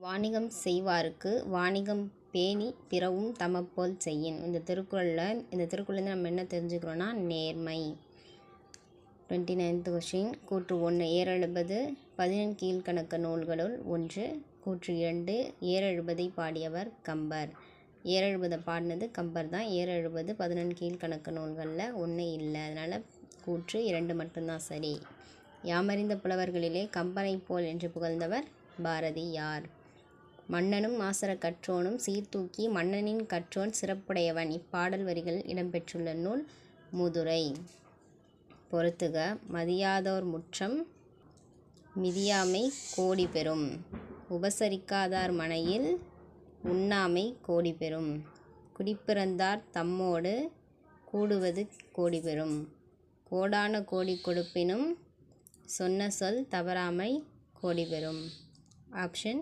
வாணிகம் செய்வார்க்கு வாணிகம் பேணி பிறவும் தமப்போல் செய்யின். இந்த திருக்குறள்லேருந்து நம்ம என்ன தெரிஞ்சுக்கிறோன்னா நேர்மை. 29th question. கூற்று 1 ஏறெழுபது 11 கீழ்க்கணக்கு நூல்களுள் ஒன்று. கூற்று 2 ஏறெழுபதை பாடியவர் கம்பர். ஏறெழுபதை பாடினது கம்பர் தான். ஏறெழுபது 11 கீழ்க்கணக்கு நூல்களில் ஒன்று இல்லை. அதனால் கூற்று 2 மட்டும்தான் சரி. யாமறிந்த புலவர்களிலே கம்பனை போல் என்று புகழ்ந்தவர் பாரதியார். மன்னனும் மாசற கற்றோனும் சீர்தூக்கி மன்னனின் கற்றோன் சிறப்புடையவன். இப்பாடல் வரிகள் இடம்பெற்றுள்ள நூல் முதுரை. பொறுத்துக. மதியாதோர் முற்றம் மிதியாமை கோடி பெறும். உபசரிக்காதார் மனையில் உண்ணாமை கோடி பெறும். குடிப்பிறந்தார் தம்மோடு கூடுவது கோடி பெறும். கோடான கோடி கொடுப்பினும் சொன்ன சொல் தவறாமை கோடி பெறும். ஆப்ஷன்